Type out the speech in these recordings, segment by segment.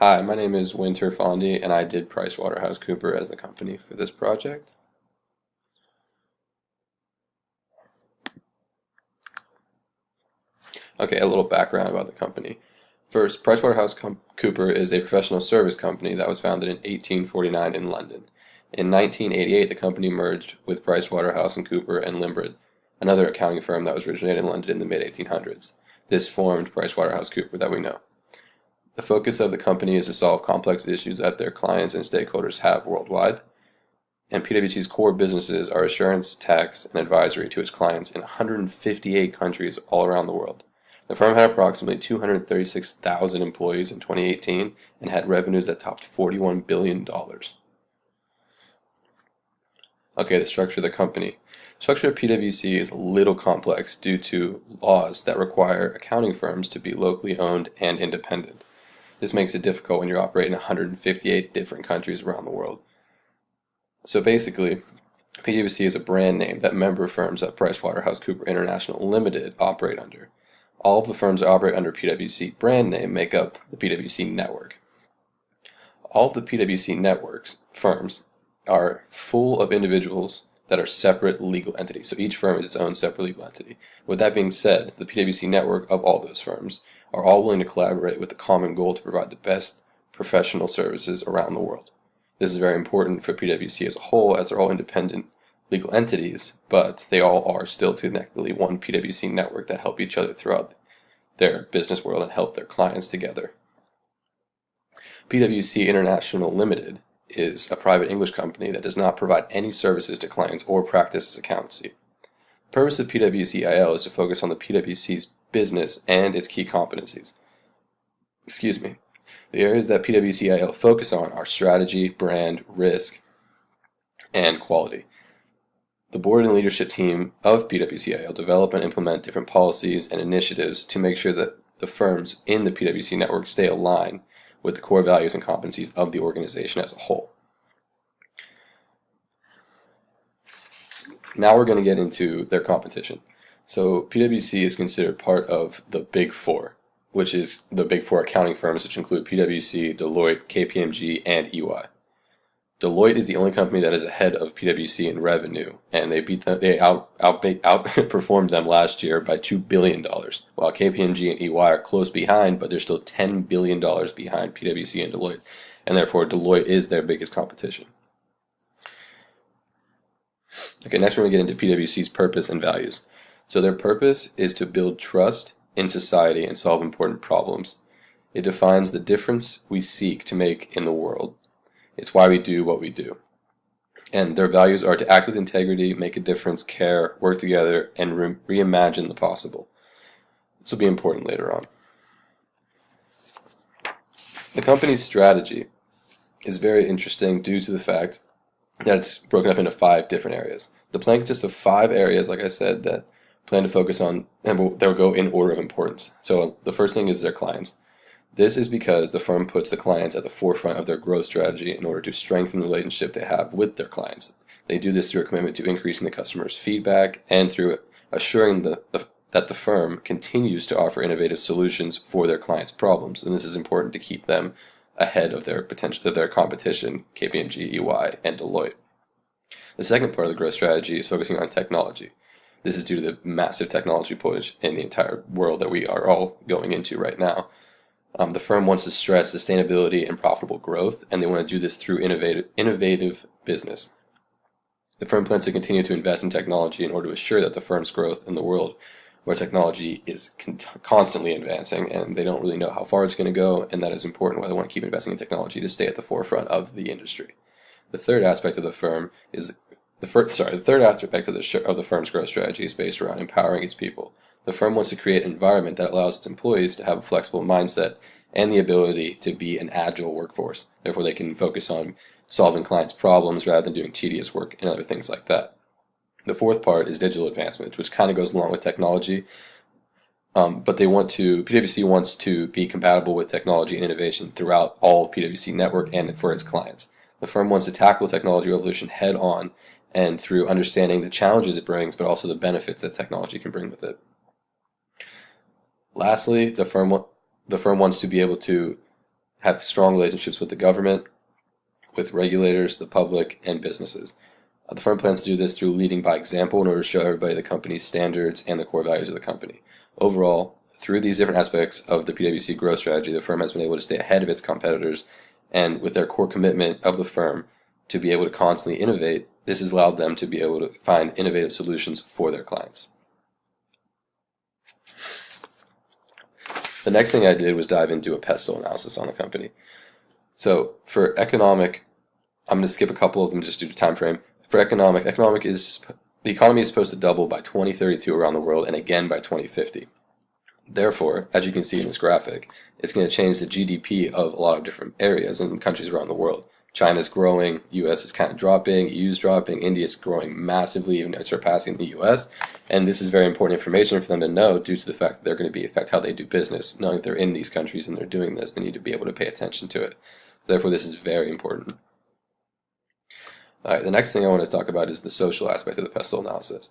Hi, my name is Winter Fondy, and I did PricewaterhouseCoopers as the company for this project. Okay, a little background about the company. First, PricewaterhouseCoopers is a professional service company that was founded in 1849 in London. In 1988, the company merged with PricewaterhouseCoopers and Limbrad, another accounting firm that was originated in London in the mid-1800s. This formed PricewaterhouseCoopers that we know. The focus of the company is to solve complex issues that their clients and stakeholders have worldwide. And PwC's core businesses are assurance, tax, and advisory to its clients in 158 countries all around the world. The firm had approximately 236,000 employees in 2018 and had revenues that topped $41 billion. Okay, the structure of the company. The structure of PwC is a little complex due to laws that require accounting firms to be locally owned and independent. This makes it difficult when you're operating in 158 different countries around the world. So basically, PwC is a brand name that member firms of PricewaterhouseCoopers International Limited operate under. All of the firms that operate under PwC brand name make up the PwC network. All of the PwC networks firms are full of individuals that are separate legal entities. So each firm is its own separate legal entity. With that being said, the PwC network of all those firms are all willing to collaborate with the common goal to provide the best professional services around the world. This is very important for PwC as a whole, as they're all independent legal entities, but they all are still technically one PwC network that help each other throughout their business world and help their clients together. PwC International Limited is a private English company that does not provide any services to clients or practice accountancy. The purpose of PwCIL is to focus on the PwC's business and its key competencies. The areas that PwCIL focus on are strategy, brand, risk, and quality. The board and leadership team of PwCIL develop and implement different policies and initiatives to make sure that the firms in the PwC network stay aligned with the core values and competencies of the organization as a whole. Now we're going to get into their competition. So PwC is considered part of the Big Four, which is the Big Four accounting firms, which include PwC, Deloitte, KPMG, and EY. Deloitte is the only company that is ahead of PwC in revenue, and they outperformed them last year by $2 billion, while KPMG and EY are close behind, but they're still $10 billion behind PwC and Deloitte, and therefore Deloitte is their biggest competition. Okay, next we're going to get into PwC's purpose and values. So their purpose is to build trust in society and solve important problems. It defines the difference we seek to make in the world. It's why we do what we do. And their values are to act with integrity, make a difference, care, work together, and reimagine the possible. This will be important later on. The company's strategy is very interesting due to the fact that it's broken up into 5 different areas. The plan consists of 5 areas, like I said, that plan to focus on, and they'll go in order of importance. So the first thing is their clients. This is because the firm puts the clients at the forefront of their growth strategy in order to strengthen the relationship they have with their clients. They do this through a commitment to increasing the customer's feedback and through assuring that the firm continues to offer innovative solutions for their clients' problems. And this is important to keep them ahead of their competition, KPMG, EY, and Deloitte. The second part of the growth strategy is focusing on technology. This is due to the massive technology push in the entire world that we are all going into right now. The firm wants to stress sustainability and profitable growth, and they want to do this through innovative business. The firm plans to continue to invest in technology in order to assure that the firm's growth in the world where technology is constantly advancing, and they don't really know how far it's going to go, and that is important why they want to keep investing in technology to stay at the forefront of the industry. The third aspect of the firm is the third aspect of the firm's growth strategy is based around empowering its people. The firm wants to create an environment that allows its employees to have a flexible mindset and the ability to be an agile workforce. Therefore, they can focus on solving clients' problems rather than doing tedious work and other things like that. The fourth part is digital advancement, which kind of goes along with technology, but PwC wants to be compatible with technology and innovation throughout all PwC network and for its clients. The firm wants to tackle the technology revolution head on and through understanding the challenges it brings, but also the benefits that technology can bring with it. Lastly, the firm wants to be able to have strong relationships with the government, with regulators, the public, and businesses. The firm plans to do this through leading by example in order to show everybody the company's standards and the core values of the company. Overall, through these different aspects of the PwC growth strategy, the firm has been able to stay ahead of its competitors, and with their core commitment of the firm to be able to constantly innovate, this has allowed them to be able to find innovative solutions for their clients. The next thing I did was dive into a pestle analysis on the company. So for economic, I'm going to skip a couple of them just due to time frame. For economic is the economy is supposed to double by 2032 around the world and again by 2050. Therefore, as you can see in this graphic, it's going to change the GDP of a lot of different areas and countries around the world. China's growing, US is kind of dropping, EU's dropping, India's growing massively, even surpassing the US. And this is very important information for them to know due to the fact that they're going to affect how they do business. Knowing that they're in these countries and they're doing this, they need to be able to pay attention to it. Therefore, this is very important. All right, the next thing I want to talk about is the social aspect of the pestle analysis.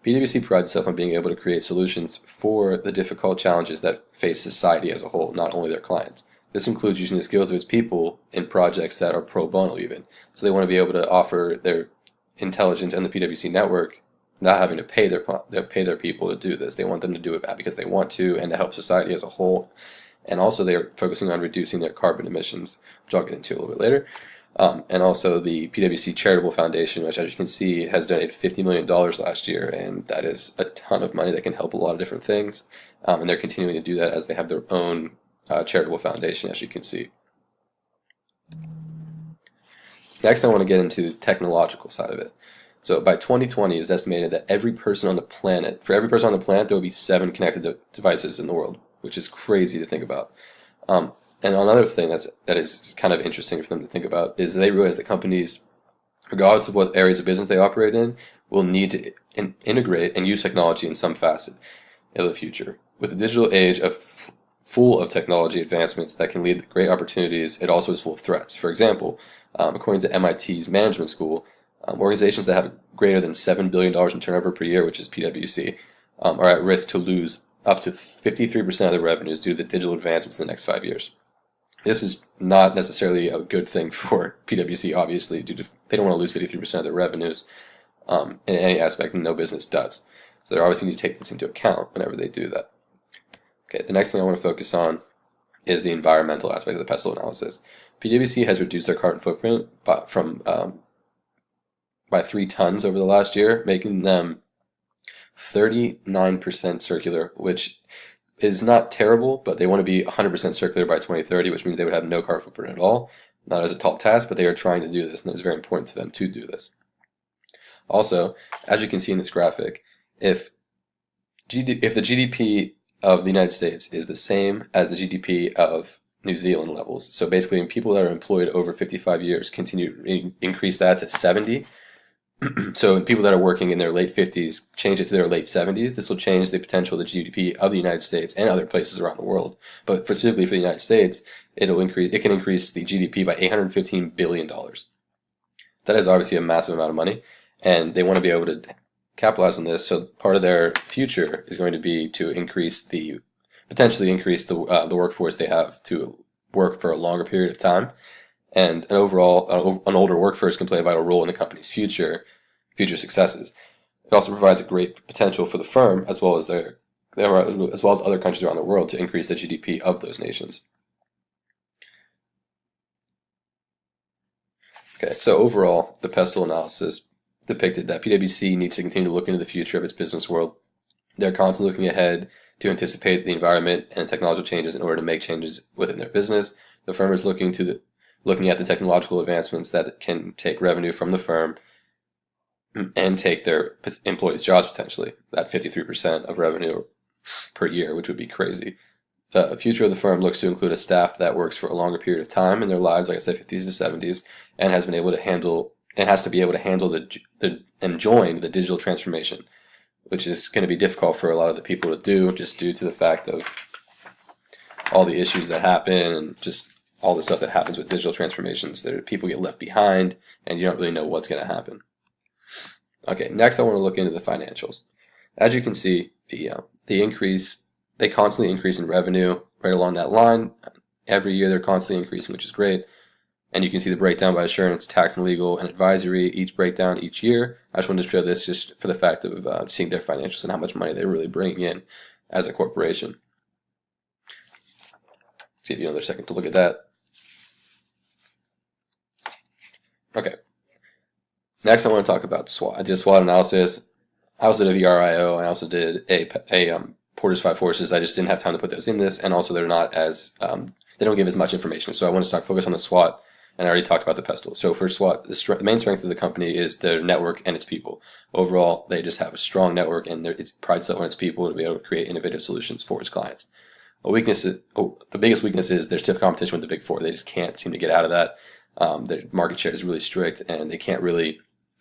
PwC prides itself on being able to create solutions for the difficult challenges that face society as a whole, not only their clients. This includes using the skills of its people in projects that are pro bono even. So they want to be able to offer their intelligence and the PwC network not having to pay their people to do this. They want them to do it because they want to and to help society as a whole. And also they are focusing on reducing their carbon emissions, which I'll get into a little bit later. And also the PwC Charitable Foundation, which as you can see has donated $50 million last year, and that is a ton of money that can help a lot of different things. And they're continuing to do that as they have their own charitable foundation, as you can see. Next, I want to get into the technological side of it. So by 2020, it's estimated that for every person on the planet, there will be 7 connected devices in the world, which is crazy to think about. And another thing that is kind of interesting for them to think about is they realize that companies, regardless of what areas of business they operate in, will need to integrate and use technology in some facet of the future. With the digital age full of technology advancements that can lead to great opportunities, it also is full of threats. For example, according to MIT's management school, organizations that have greater than $7 billion in turnover per year, which is PwC, are at risk to lose up to 53% of their revenues due to the digital advancements in the next 5 years. This is not necessarily a good thing for PwC, obviously, due to they don't want to lose 53% of their revenues in any aspect, and no business does. So they obviously need to take this into account whenever they do that. Okay, the next thing I want to focus on is the environmental aspect of the pestle analysis. PwC has reduced their carbon footprint by 3 tons over the last year, making them 39% circular, which is not terrible, but they want to be 100% circular by 2030, which means they would have no carbon footprint at all. Not as a tall task, but they are trying to do this, and it's very important to them to do this. Also, as you can see in this graphic, if the GDP of the United States is the same as the GDP of New Zealand levels, so basically when people that are employed over 55 years continue to increase that to 70, so people that are working in their late 50s change it to their late 70s, this will change the potential of the GDP of the United States and other places around the world. But specifically for the United States, it can increase the GDP by $815 billion. That is obviously a massive amount of money, and they want to be able to capitalize on this. So part of their future is going to be to potentially increase the workforce they have to work for a longer period of time. And an older workforce can play a vital role in the company's future successes. It also provides a great potential for the firm as well as other countries around the world to increase the GDP of those nations. Okay, so overall, the pestle analysis depicted that PwC needs to continue to look into the future of its business world. They're constantly looking ahead to anticipate the environment and technological changes in order to make changes within their business. The firm is looking at the technological advancements that can take revenue from the firm and take their employees' jobs potentially, that 53% of revenue per year, which would be crazy. The future of the firm looks to include a staff that works for a longer period of time in their lives, like I said, 50s to 70s, and has to be able to handle and join the digital transformation, which is going to be difficult for a lot of the people to do, just due to the fact of all the issues that happen and just all the stuff that happens with digital transformations. People get left behind, and you don't really know what's going to happen. Okay, next I want to look into the financials. As you can see, they constantly increase in revenue right along that line. every year they're constantly increasing, which is great. And you can see the breakdown by assurance, tax and legal, and advisory, each breakdown each year. I just wanted to show this just for the fact of seeing their financials and how much money they're really bringing in as a corporation. Let's give you another second to look at that. Okay. Next, I want to talk about SWOT. I did SWOT analysis. I also did a VRIO. I also did a Porter's 5 Forces. I just didn't have time to put those in this, and also they're not as they don't give as much information. So I want to focus on the SWOT. And I already talked about the PESTLE. So for SWOT, the main strength of the company is their network and its people. Overall, they just have a strong network, and it prides itself on its people to be able to create innovative solutions for its clients. The biggest weakness is their stiff competition with the Big Four. They just can't seem to get out of that. Their market share is really strict, and they can't really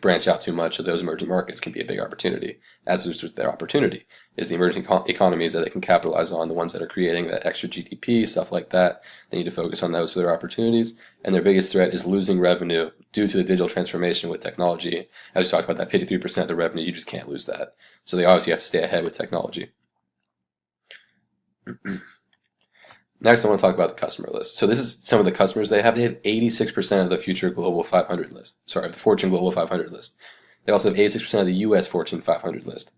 branch out too much. So those emerging markets can be a big opportunity. As is their opportunity is the emerging economies that they can capitalize on, the ones that are creating that extra GDP, stuff like that. They need to focus on those for their opportunities. And their biggest threat is losing revenue due to the digital transformation with technology. As we talked about, that 53% of the revenue, you just can't lose that. So they obviously have to stay ahead with technology. Next, I want to talk about the customer list. So this is some of the customers they have. They have 86% of the future Global 500 list. Sorry, the Fortune Global 500 list. They also have 86% of the U.S. Fortune 500 list.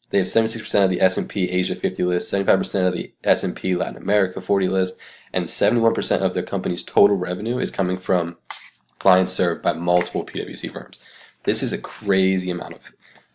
They have 76% of the S&P Asia 50 list, 75% of the S&P Latin America 40 list, and 71% of the company's total revenue is coming from clients served by multiple PwC firms. This is a crazy amount of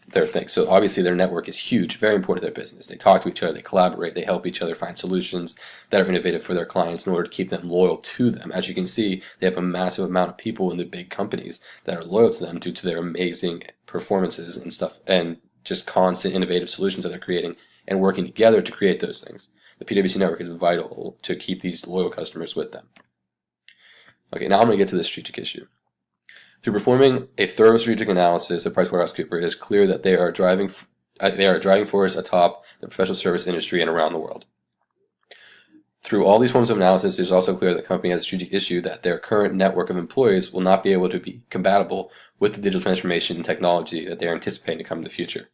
their thing. So obviously their network is huge, very important to their business. They talk to each other, they collaborate, they help each other find solutions that are innovative for their clients in order to keep them loyal to them. As you can see, they have a massive amount of people in the big companies that are loyal to them due to their amazing performances and stuff, and just constant innovative solutions that they're creating and working together to create those things. The PwC network is vital to keep these loyal customers with them. Okay, now I'm going to get to the strategic issue. Through performing a thorough strategic analysis of PricewaterhouseCoopers, it is clear that they are a driving force atop the professional service industry and around the world. Through all these forms of analysis, it is also clear that the company has a strategic issue that their current network of employees will not be able to be compatible with the digital transformation and technology that they are anticipating to come in the future.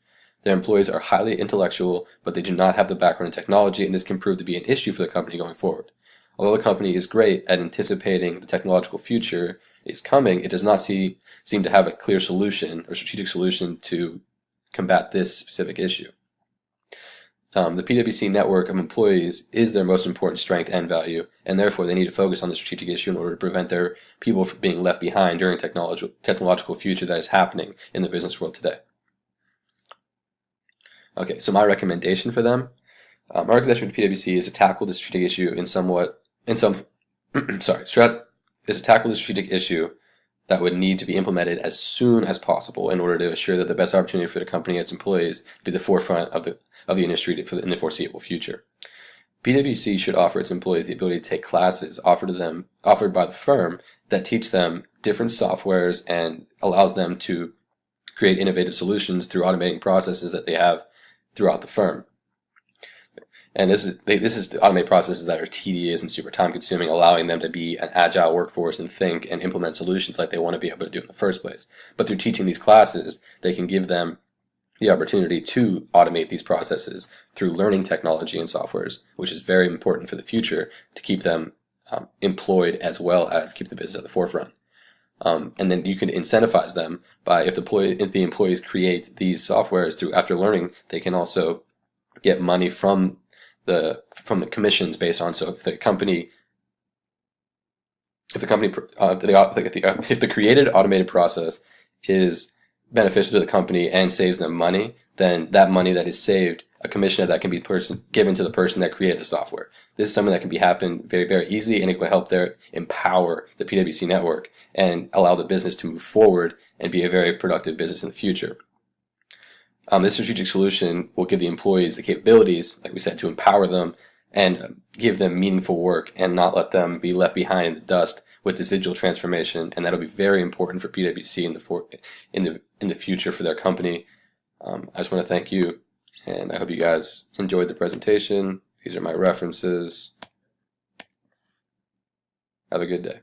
Their employees are highly intellectual, but they do not have the background in technology, and this can prove to be an issue for the company going forward. Although the company is great at anticipating the technological future is coming, it does not seem to have a clear solution or strategic solution to combat this specific issue. The PwC network of employees is their most important strength and value, and therefore they need to focus on the strategic issue in order to prevent their people from being left behind during technological future that is happening in the business world today. Okay, so my recommendation for them, my recommendation for PwC is to tackle the strategic issue is to tackle the strategic issue that would need to be implemented as soon as possible in order to assure that the best opportunity for the company and its employees be the forefront of the industry in the foreseeable future. PwC should offer its employees the ability to take classes offered by the firm that teach them different softwares and allows them to create innovative solutions through automating processes that they have throughout the firm. And this is to automate processes that are tedious and super time consuming, allowing them to be an agile workforce and think and implement solutions like they want to be able to do in the first place. But through teaching these classes, they can give them the opportunity to automate these processes through learning technology and softwares, which is very important for the future to keep them employed as well as keep the business at the forefront. And then you can incentivize them by if the employees create these softwares after learning, they can also get money from the commissions based on. So if the created automated process is beneficial to the company and saves them money, then that money that is saved, a commission of that can be given to the person that created the software. This is something that can happen very, very easily, and it will help empower the PwC network and allow the business to move forward and be a very productive business in the future. This strategic solution will give the employees the capabilities, like we said, to empower them and give them meaningful work and not let them be left behind in the dust with this digital transformation. And that'll be very important for PwC in the future for their company. I just want to thank you, and I hope you guys enjoyed the presentation. These are my references. Have a good day.